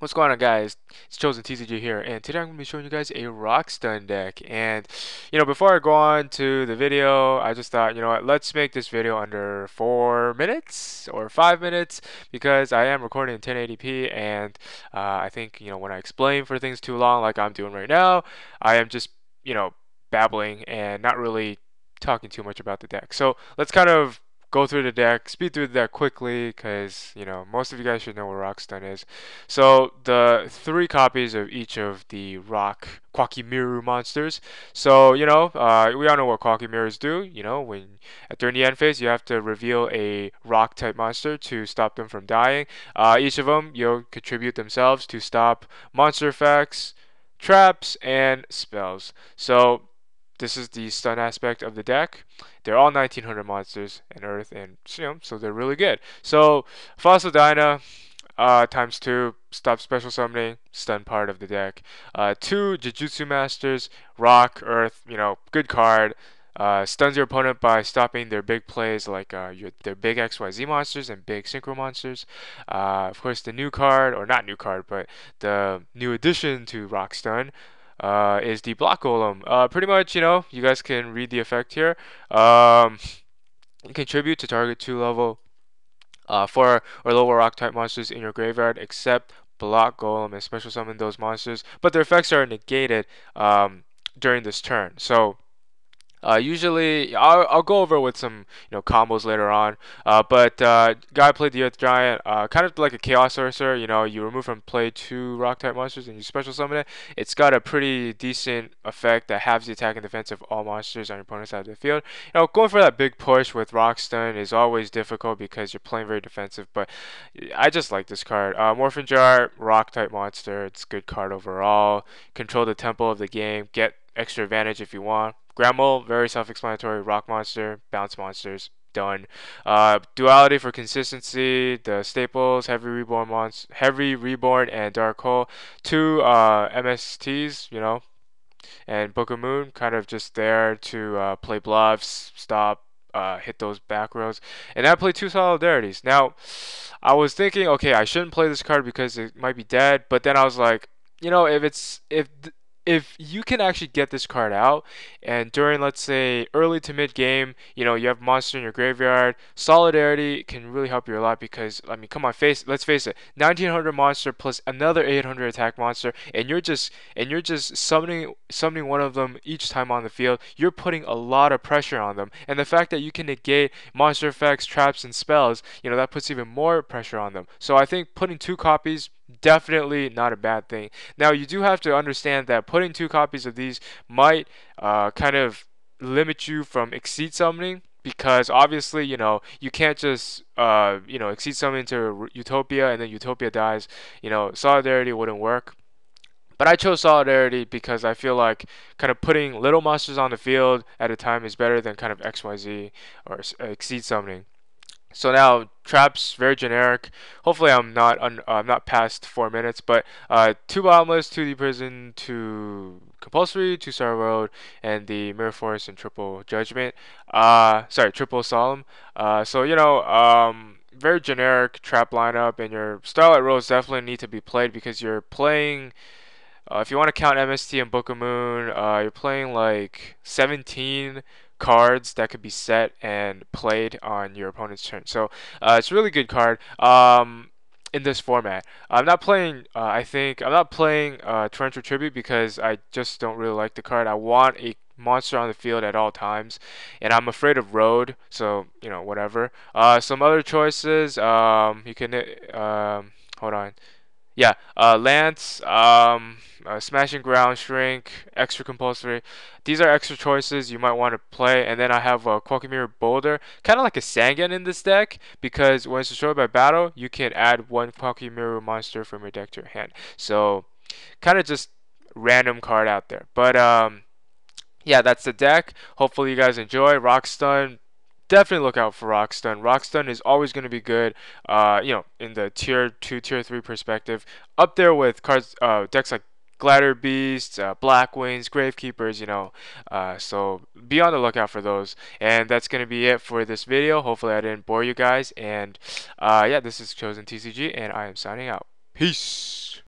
What's going on, guys? It's ChosenTCG here, and today I'm going to be showing you guys a rock stun deck. And before I go on to the video, I just thought, what, let's make this video under 4 minutes or 5 minutes because I am recording in 1080p, and I think when I explain for things too long, like I'm doing right now, I am just babbling and not really talking too much about the deck. So let's kind of go through the deck, speed through the deck quickly, because most of you guys should know what rock stun is. So the 3 copies of each of the rock koa'ki meiru monsters. So we all know what koa'ki meirus do. When during the end phase, you have to reveal a rock type monster to stop them from dying. Each of them contribute themselves to stop monster effects, traps, and spells. So this is the stun aspect of the deck. They're all 1900 monsters in Earth, and so they're really good. So Fossil Dyna times 2, stop special summoning, stun part of the deck. 2 Jijustu Masters, Rock, Earth, good card. Stuns your opponent by stopping their big plays like their big XYZ monsters and big synchro monsters. Of course, the new card, or not new card, but the new addition to Rock Stun is the block golem. Pretty much, you guys can read the effect here. Contribute to target 2 level 4 or lower rock type monsters in your graveyard, except block golem, and special summon those monsters, but their effects are negated during this turn. So usually, I'll go over with some combos later on. But guy played the Earth Giant, kind of like a Chaos Sorcerer. You remove from play 2 Rock type monsters and you special summon it. It's got a pretty decent effect that halves the attack and defense of all monsters on your opponent's side of the field. Going for that big push with Rock Stun is always difficult because you're playing very defensive. But I just like this card. Morphing Jar, Rock type monster. It's a good card overall. Control the tempo of the game. Get extra advantage if you want. Grammel, very self-explanatory. Rock monster, bounce monsters, done. Duality for consistency. The staples, heavy reborn, and dark hole. 2 MSTs, and Book of Moon, kind of just there to play bluffs, stop, hit those back rows. And I played 2 solidarities. Now, I was thinking, okay, I shouldn't play this card because it might be dead, but then I was like, if you can actually get this card out, and during, let's say, early to mid game, you have monster in your graveyard, solidarity can really help you a lot because, I mean, come on, let's face it, 1900 monster plus another 800 attack monster, and you're just summoning one of them each time on the field. You're putting a lot of pressure on them, and the fact that you can negate monster effects, traps, and spells, that puts even more pressure on them. So I think putting 2 copies, definitely not a bad thing. Now, you do have to understand that putting 2 copies of these might kind of limit you from exceed summoning, because obviously, you can't just exceed summon to Utopia and then Utopia dies. Solidarity wouldn't work. But I chose Solidarity because I feel like kind of putting little monsters on the field at a time is better than kind of XYZ or exceed summoning. So now traps, very generic. Hopefully I'm not past 4 minutes, but 2 Bottomless, 2 Deep Prison, 2 Compulsory, 2 Star Road, and the Mirror Force and triple Judgment. Sorry, triple Solemn. So very generic trap lineup, and your Starlight roles definitely need to be played because you're playing. If you want to count MST and Book of Moon, you're playing like 17 cards that could be set and played on your opponent's turn. So it's a really good card in this format. I'm not playing. I'm not playing Torrential Tribute because I just don't really like the card. I want a monster on the field at all times, and I'm afraid of road. So whatever. Some other choices. You can hold on. Yeah, Lance, Smashing Ground, Shrink, Extra Compulsory. These are extra choices you might want to play. And then I have a koa'ki meiru Boulder, kind of like a Sangan in this deck, because when it's destroyed by battle, you can add 1 koa'ki meiru monster from your deck to your hand. So, kind of just random card out there. But yeah, that's the deck. Hopefully you guys enjoy. Rock Stun, definitely look out for Rock Stun. Rock Stun is always going to be good, in the tier 2, tier 3 perspective. Up there with cards, decks like Glider Beasts, Black Wings, Gravekeepers, so be on the lookout for those. And that's going to be it for this video. Hopefully I didn't bore you guys. And yeah, this is ChosenTCG, and I am signing out. Peace!